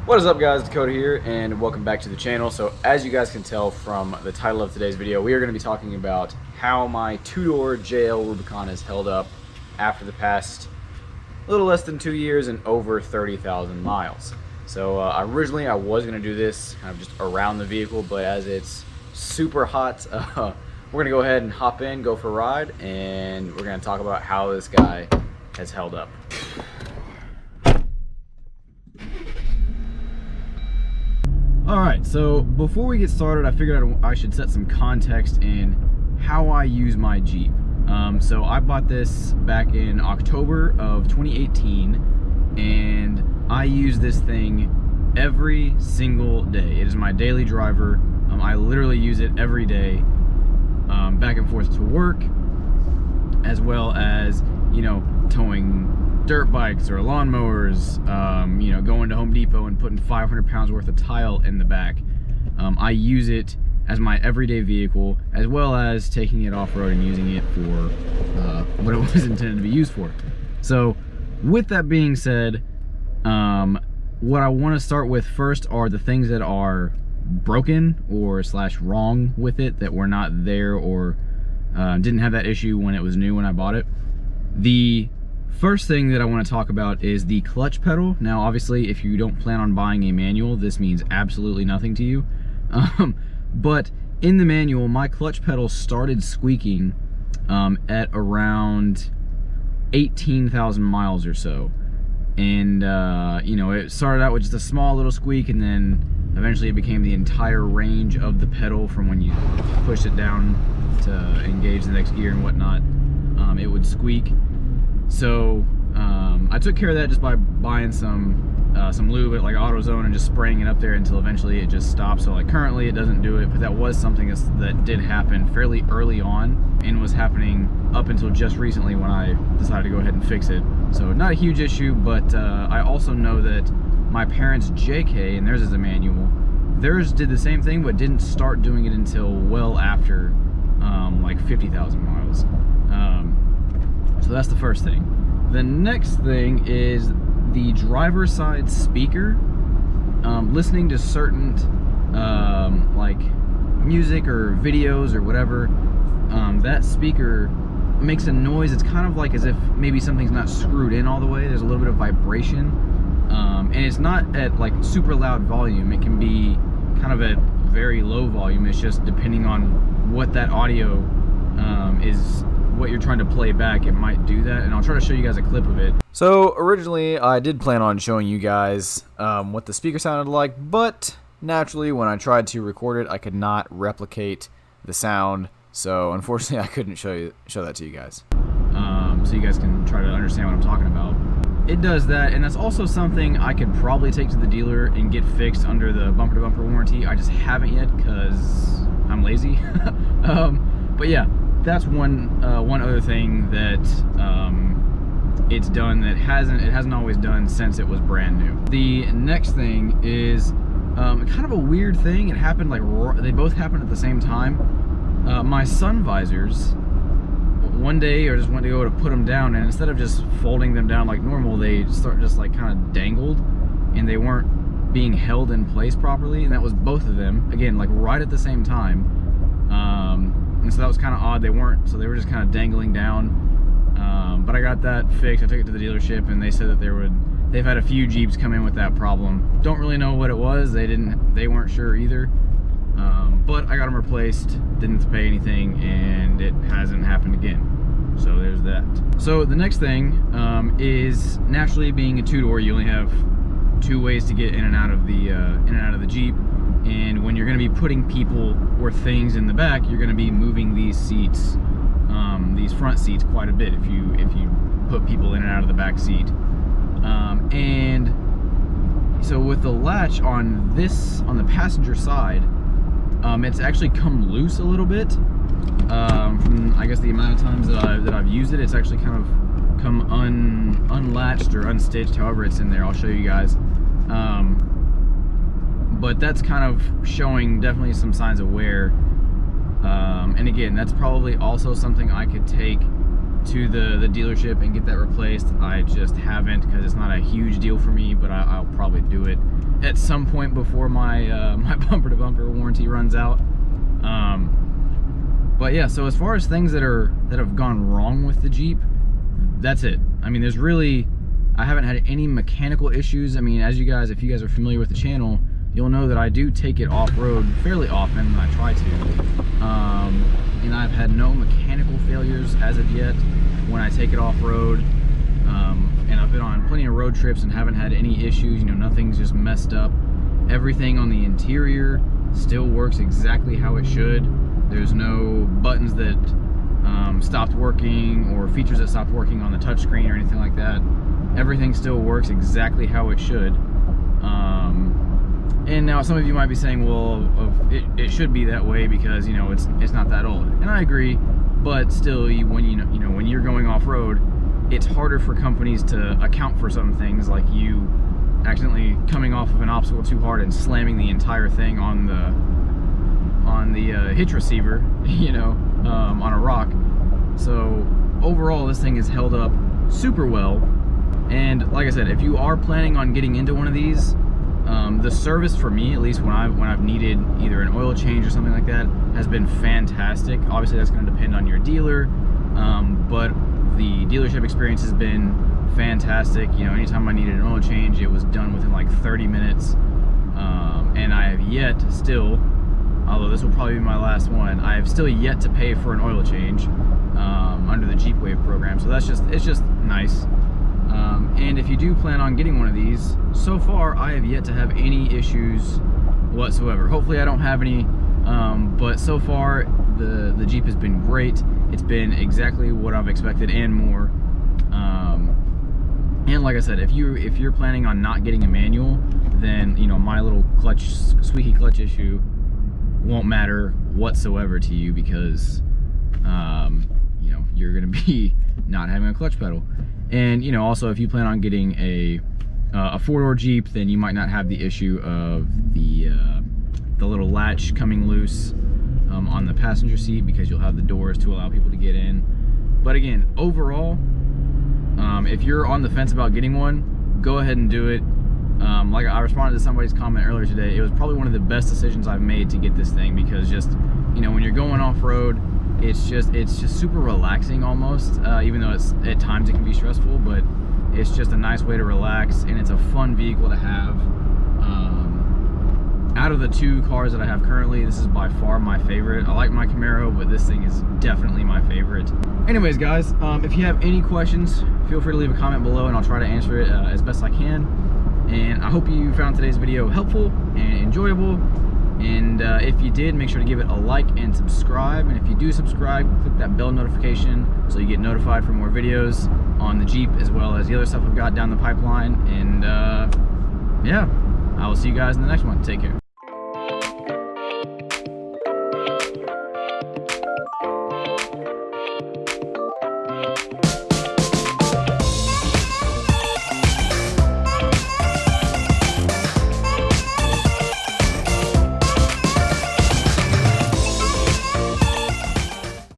What is up, guys? Dakota here, and welcome back to the channel. So as you guys can tell from the title of today's video, we are going to be talking about how my two-door JL Rubicon has held up after the past little less than 2 years and over 30,000 miles. So originally I was going to do this kind of just around the vehicle, but as it's super hot, we're going to go ahead and hop in, go for a ride, and we're going to talk about how this guy has held up. Alright, so before we get started, I figured I should set some context in how I use my Jeep. So I bought this back in October of 2018, and I use this thing every single day. It is my daily driver. I literally use it every day, back and forth to work, as well as, you know, towing dirt bikes or lawnmowers, you know, going to Home Depot and putting 500 pounds worth of tile in the back. I use it as my everyday vehicle, as well as taking it off-road and using it for what it was intended to be used for. So with that being said, what I want to start with first are the things that are broken or / wrong with it, that were not there or didn't have that issue when it was new, when I bought it. The first thing that I want to talk about is the clutch pedal. Now, obviously, if you don't plan on buying a manual, this means absolutely nothing to you. But in the manual, my clutch pedal started squeaking at around 18,000 miles or so. And, you know, it started out with just a small little squeak, and then eventually it became the entire range of the pedal from when you push it down to engage the next gear and whatnot. It would squeak. So I took care of that just by buying some lube at like AutoZone and just spraying it up there until eventually it just stopped. So like currently it doesn't do it, but that was something that did happen fairly early on and was happening up until just recently when I decided to go ahead and fix it. So not a huge issue, but I also know that my parents' JK, and theirs is a manual, theirs did the same thing but didn't start doing it until well after like 50,000 miles. So that's the first thing. The next thing is the driver's side speaker. Listening to certain like music or videos or whatever, that speaker makes a noise. It's kind of like as if maybe something's not screwed in all the way. There's a little bit of vibration, and it's not at like super loud volume. It can be kind of at very low volume. It's just depending on what that audio is, what you're trying to play back, it might do that, and I'll try to show you guys a clip of it. So originally I did plan on showing you guys what the speaker sounded like, but naturally when I tried to record it I could not replicate the sound, so unfortunately I couldn't show that to you guys, so you guys can try to understand what I'm talking about. It does that, and that's also something I could probably take to the dealer and get fixed under the bumper-to-bumper warranty. I just haven't yet because I'm lazy. But yeah, that's one other thing that it's done that it hasn't always done since it was brand new. The next thing is kind of a weird thing. It happened like they both happened at the same time. My sun visors, one day I just went to go to put them down, and instead of just folding them down like normal, they just like kind of dangled, and they weren't being held in place properly, and that was both of them, again, like right at the same time. And so that was kind of odd. They weren't, so they were just kind of dangling down. But I got that fixed. I took it to the dealership, and they said that they've had a few Jeeps come in with that problem. Don't really know what it was. They weren't sure either. But I got them replaced, didn't have to pay anything, and it hasn't happened again. So there's that. So the next thing is, naturally being a two-door, you only have two ways to get in and out of the Jeep. And when you're going to be putting people or things in the back, you're going to be moving these seats, these front seats, quite a bit if you put people in and out of the back seat. And so with the latch on the passenger side, it's actually come loose a little bit. From I guess the amount of times that I've used it, it's actually kind of come unlatched or unstitched. However, it's in there. I'll show you guys. But that's kind of showing definitely some signs of wear. And again, that's probably also something I could take to the dealership and get that replaced. I just haven't, because it's not a huge deal for me, but I'll probably do it. at some point before my my bumper-to-bumper warranty runs out. But yeah, so as far as things that have gone wrong with the Jeep, that's it. I mean, I haven't had any mechanical issues. I mean, if you guys are familiar with the channel, you'll know that I do take it off-road fairly often, and I try to. And I've had no mechanical failures as of yet when I take it off-road. And I've been on plenty of road trips and haven't had any issues. You know, nothing's just messed up. Everything on the interior still works exactly how it should. There's no buttons that stopped working or features that stopped working on the touchscreen or anything like that. Everything still works exactly how it should. And now some of you might be saying, well, it should be that way because, you know, it's not that old. And I agree, but still, when you're going off-road, it's harder for companies to account for some things, like you accidentally coming off of an obstacle too hard and slamming the entire thing on the hitch receiver, you know, on a rock. So overall, this thing is held up super well. And like I said, if you are planning on getting into one of these, the service for me, at least when I've needed either an oil change or something like that, has been fantastic. Obviously, that's going to depend on your dealer, but the dealership experience has been fantastic. You know, anytime I needed an oil change, it was done within like 30 minutes. And I have yet still, although this will probably be my last one, I have still yet to pay for an oil change under the Jeep Wave program. So it's just nice. And if you do plan on getting one of these, so far I have yet to have any issues whatsoever. Hopefully I don't have any, but so far the Jeep has been great. It's been exactly what I've expected and more. And like I said, if you're planning on not getting a manual, then, you know, my little squeaky clutch issue won't matter whatsoever to you because you know, you're gonna be not having a clutch pedal. And, you know, also if you plan on getting a four-door Jeep, then you might not have the issue of the little latch coming loose on the passenger seat, because you'll have the doors to allow people to get in. But again, overall, if you're on the fence about getting one, go ahead and do it. Like I responded to somebody's comment earlier today, it was probably one of the best decisions I've made to get this thing, because just, you know, when you're going off-road, it's just super relaxing almost, even though at times it can be stressful, but it's just a nice way to relax, and it's a fun vehicle to have. Out of the two cars that I have currently, this is by far my favorite. I like my Camaro, but this thing is definitely my favorite. Anyways, guys, if you have any questions, feel free to leave a comment below and I'll try to answer it as best I can. And I hope you found today's video helpful and enjoyable. And if you did, make sure to give it a like and subscribe. And if you do subscribe, click that bell notification so you get notified for more videos on the Jeep, as well as the other stuff I've got down the pipeline. And yeah, I will see you guys in the next one. Take care.